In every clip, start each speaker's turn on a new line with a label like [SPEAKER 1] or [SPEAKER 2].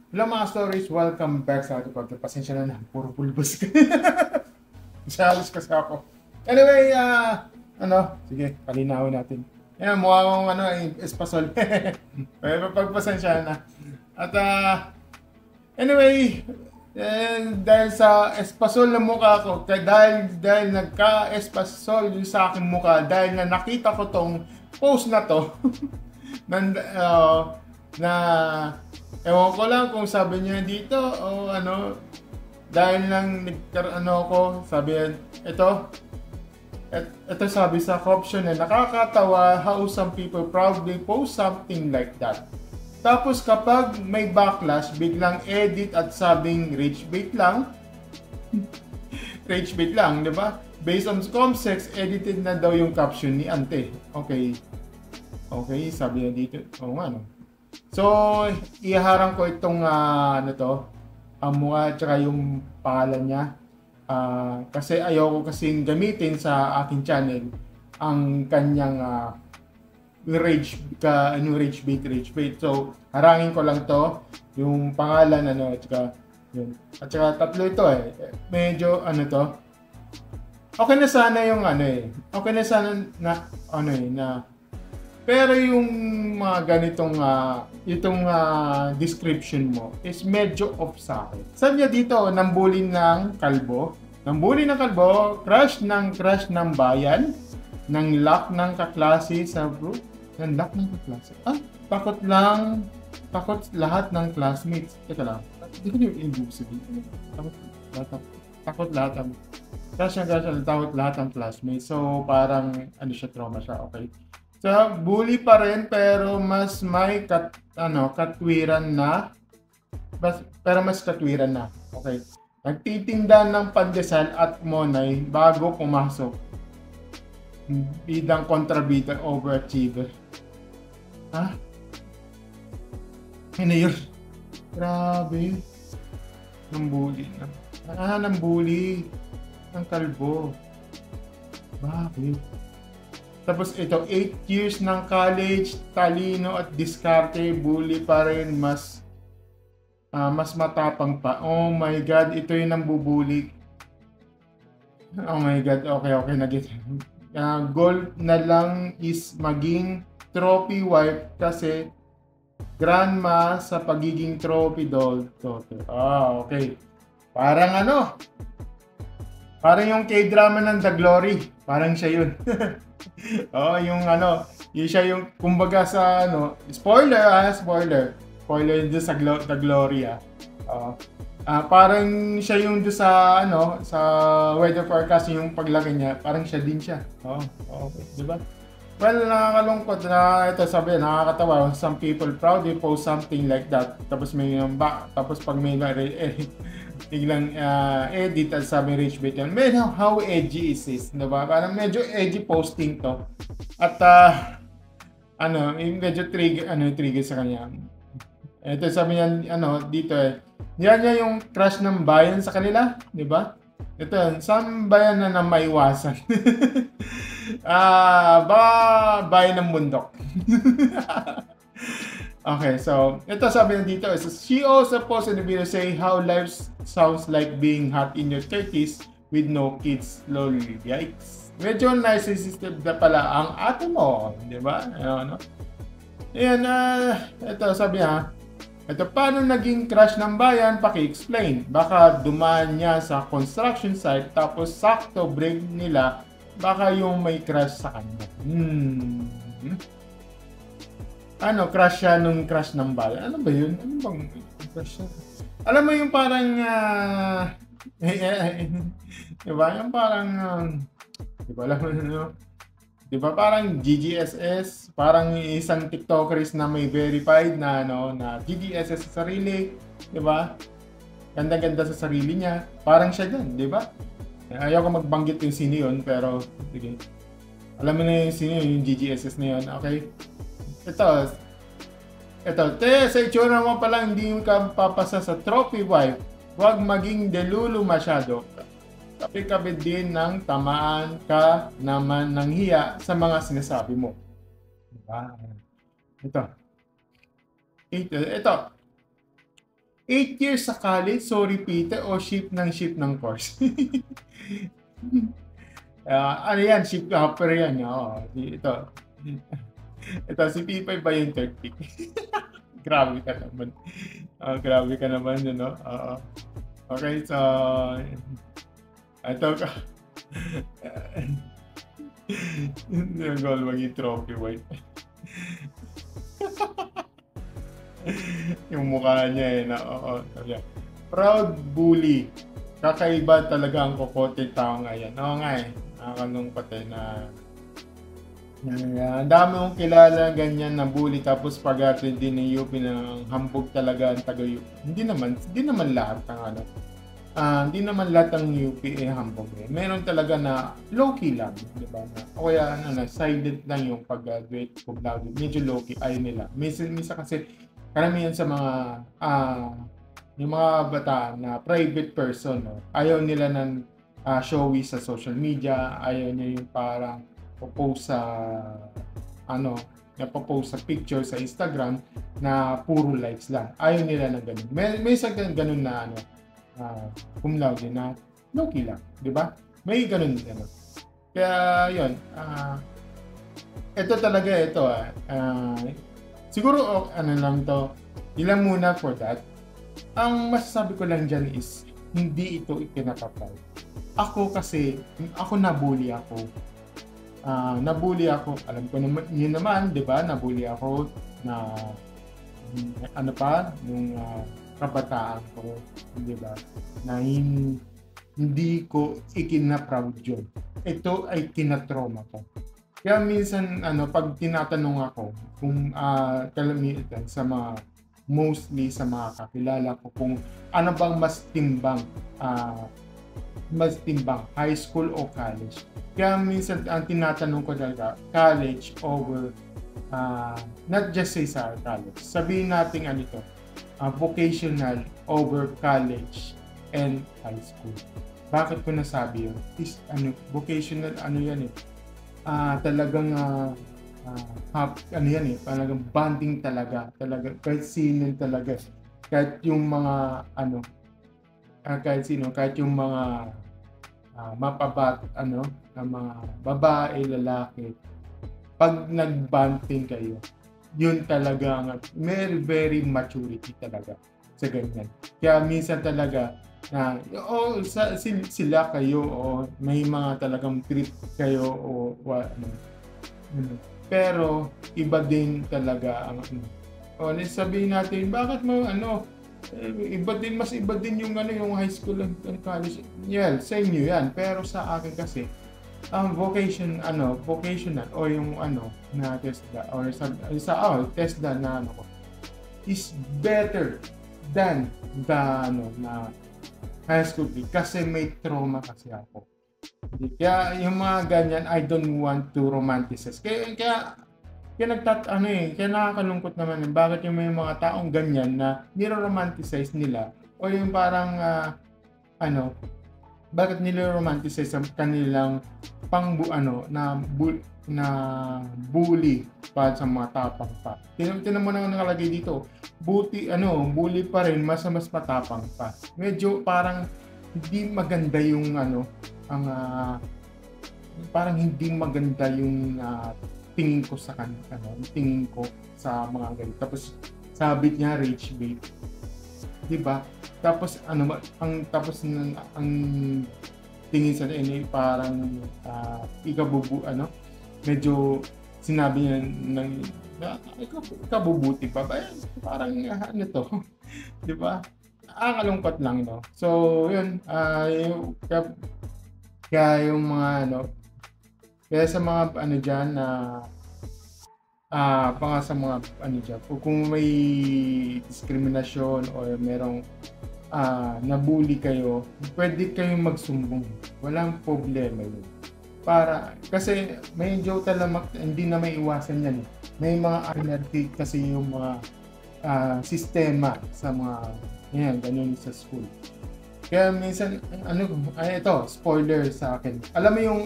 [SPEAKER 1] Hello mga stories, welcome back sa ating podcast. Pasensya na, puro pulbos ka. Masalis kasi ako. Anyway, sige, palinawin natin. Yan, mukha akong espasol. Pero pagpasensya na. At anyway, dahil sa espasol na mukha ko, dahil nagka-espasol yung sa aking mukha, dahil na nakita ko tong post na to, na ewan ko lang kung sabi niya dito o dahil lang ko sabi ito sabi sa caption na nakakatawa how some people proudly post something like that. Tapos kapag may backlash, biglang edit at sabing rage bait lang. Rage bait lang, di ba? Based on Comsex, edited na daw yung caption ni Ante. Okay, sabi niya dito. Oo nga, no? So, iharang ko itong ang mukha at saka yung pangalan niya. Kasi ayoko kasing gamitin sa aking channel ang kanyang rage bait. So, harangin ko lang to, yung pangalan at saka yun. At saka tatlo ito medyo to. Okay na sana yung Okay na sana na pero yung mga ganitong itong description mo is medyo off sa akin. Sabi niya dito, nambulin ng kalbo, crush ng bayan, ng lock ng kaklase sa group, ng lock ng kaklase. Takot lahat ng classmates. Teka lang, hindi ko yung ibig sabihin. Takot lahat ng takot lahat ng classmates. So parang trauma siya, okay. So, bully pa rin pero mas may katwiran na. Pero mas katwiran na. Okay. Nagtitinda ng pandesal at monay bago pumasok. Bidang kontrabida overachiever. Ha? Ano yun? Grabe. Nambuli na. Nambuli. Ng kalbo. Bakit? Tapos ito, 8 years ng college, talino at diskarte, bully pa rin, mas matapang pa. Oh my God, ito yung nambubuli. Oh my God, okay, nag-get. Goal na lang is maging trophy wife kasi grandma sa pagiging trophy doll. Okay. Parang parang yung K-drama ng The Glory. Parang siya yun. Yun siya yung kumbaga sa spoiler dun sa The Glory. Parang siya yung dun sa sa weather forecast yung paglaki niya, parang siya din siya. Okay, di ba? Well, nakakalungkot na ito sabi, nakakatawa. Some people proudly post something like that. Tapos pag may biglang edit at sabi rich bait yan. Man, how edgy is this? Diba? Parang medyo edgy posting to. At medyo trigger sa kanya. Ito sabi niya, dito yan niya yung crush ng bayan sa kanila, di ba? Ito, saan bayan na maiwasan? Bayan ng bundok. Okay, so ito sabi niya dito is she also posted in the video saying how life sounds like being hot in your 30s with no kids. Lol, yikes. Medyo narcissistic na pala ang ate mo, di ba? Ayan, ito sabi niya, ito paano naging crush ng bayan, paki-explain. Baka dumaan niya sa construction site tapos sakto break nila, baka yung may crush sa kanya. Crush siya nung crush ng bayan. Ano ba yun? Ano bang crush siya? Alam mo yung parang diba? Yung parang diba alam mo diba parang GGSS, parang isang TikTokeris na may verified na na GGSS sa sarili, diba? Ganda-ganda sa sarili niya. Parang siya dyan, diba? Ayaw ko magbanggit yung sino yun, pero sige. Alam mo na yung sino yung GGSS na yun, okay? Ito, sa itsura mo pa lang hindi ka papasa sa trophy wife. Huwag maging delulu masyado. Kapi-kapi din ng tamaan ka naman ng hiya sa mga sinasabi mo. Diba? Ito. 8 years sa college, so repeater o ship ng course. Ano yan, ship hopper yan. Oo, ito. Ito, si P5 ba yung third pick? Grabe ka naman. Grabe ka naman, no? Oo. Okay, so, ito ka. Yung goal maging trophy white. Yung mukha niya na, oo. Proud bully. Kakaiba talaga ang kokote tao ngayon. Oo nga nakakalungkot na ang dami kong kilala ganyan na bully tapos pag-arte din ng UP ng hambog talaga ang taga-UP. Hindi naman lahat ng hindi naman lahat ng UP hambog. Meron talaga na low-key lang, di ba? O kaya sided lang yung pag-graduate cum laude. Medyo low-key, ayaw nila. Minsan kasi karamihan sa mga yung mga bata na private person, no? Ayaw nila ng showy sa social media, ayaw niya yung parang post sa post sa picture sa Instagram na puro likes lang. Ayaw nila ng ganun. May isang ganun na cum laude na low-key lang, di ba? May ganun din. Kaya yun, ito talaga siguro lang to, ilan muna for that. Ang masasabi ko lang dyan is hindi ito ikinakapal. Ako kasi, nabully ako. Alam ko naman, yun naman, di ba? Nabully ako na nung kabataan ko, di ba? Na hindi ko ikina-proud yun. Ito ay kinatrauma ko. Kaya minsan, pag tinatanong ako, kung kalamitan mostly sa mga kakilala ko, kung ano bang mas timbang, high school o college. Kaya minsan ang tinatanong ko talaga, college over, not just sa college. Sabihin natin vocational over college and high school. Bakit ko nasabi yun? Is, vocational, yan talagang, talagang bonding talaga kahit sino talaga. Kahit yung mga, kahit yung mga, na mga babae, lalaki, pag nag-bonding kayo, yun talaga very maturity talaga sa ganyan. Kaya minsan talaga na sila kayo o may mga talagang trip kayo o pero iba din talaga ang sabihin natin bakit mo mas iba din yung yung high school and college. Yeah, sa inyo yan, pero sa akin kasi ang vocational o yung na TESDA or sa TESDA na is better than the na high school kasi may trauma kasi ako. Kaya yung mga ganyan, I don't want to romanticize. Kaya nakakalungkot naman bakit yung may mga taong ganyan na niro-romanticize nila o yung parang bakit nilo-romanticize ang kanilang na bully pa sa mga tapang pa. Tinan mo na nakalagay dito. Bully pa rin, mas matapang pa. Medyo parang hindi maganda yung parang hindi maganda yung tingin ko sa tingin ko sa mga ganito. Tapos sabit niya rage bait. 'Di ba? Tapos ang tingin sa parang medyo sinabi niya ikabubuti pa ba? Parang to. 'Di ba? Kalungkot lang So, yun kaya yung mga kaya sa mga diyan na sa mga diyan kung may diskriminasyon o merong nabully kayo, pwede kayong magsumbong. Walang problema yun. Kasi medyo talamak, hindi na may iwasan yan. May mga anarchy kasi yung mga sistema sa mga ganun sa school. Kaya minsan, ito, spoiler sa akin. Alam mo yung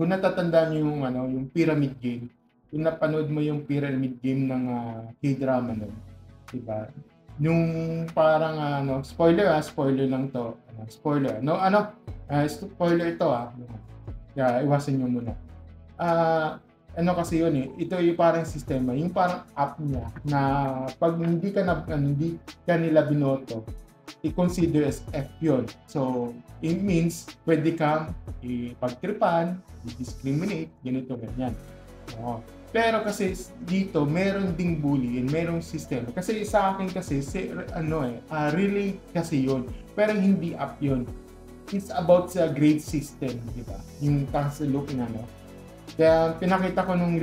[SPEAKER 1] kung natatandaan niyo yung Pyramid Game, kung napanood mo yung Pyramid Game ng K-drama nun, diba? Yung parang spoiler lang to. Spoiler. No, spoiler ito Kaya iwasan nyo muna. Kasi yun ito yung parang sistema, yung parang app niya na pag hindi ka nila binoto, i-consider as F yun. So, it means pwede kang ipagtripan, i-discriminate, ganito, ganyan. Pero kasi dito, meron ding bullying, merong sistema. Kasi sa akin kasi, relay kasi yun. Pero hindi app yun. It's about sa grade system, di ba? Yung look Kaya pinakita ko nung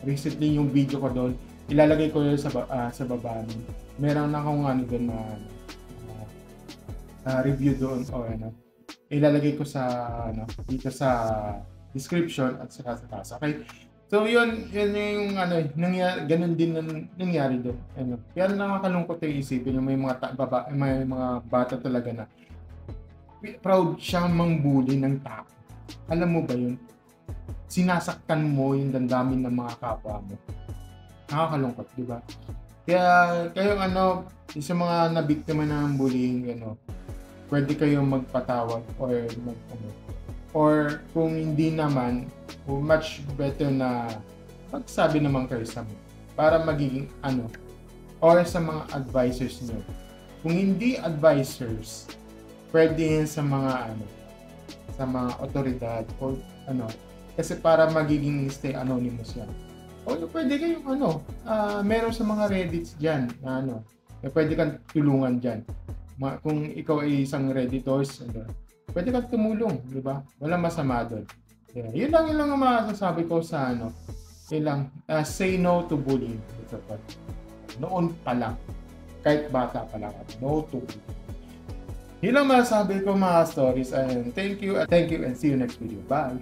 [SPEAKER 1] recently yung video ko doon, ilalagay ko yun sa baba. Meron akong doon na review doon ilalagay ko sa dito sa description at saka sa taas. Okay? So yun yung nangyari, ganun din nangyari doon. Kaya nakakalungkot yung isipin yung may mga bata talaga na proud siyang mangbuli ng tao. Alam mo ba yun? Sinasaktan mo yung damdamin ng mga kapwa mo. Nakakalungkot, di ba? Kaya kayong sa mga nabiktima ng bullying, pwede kayong magpatawad or kung hindi naman, much better na magsabi naman kayo sa mo para magiging or sa mga advisors nyo. Kung hindi advisors, pwede yan sa mga sa mga otoridad o kasi para magiging stay anonymous yan. O pwede kayong meron sa mga Reddits diyan na pwede kang tulungan diyan. Kung ikaw ay isang Redditors, pwede kang tumulong, di ba? Walang masama doon. Yeah, yun lang ang masasabi ko sa say no to bullying. Noon pa lang, kahit bata pa lang, no to bullying. Yun lang masasabi ko mga stories. Thank you and see you next video. Bye!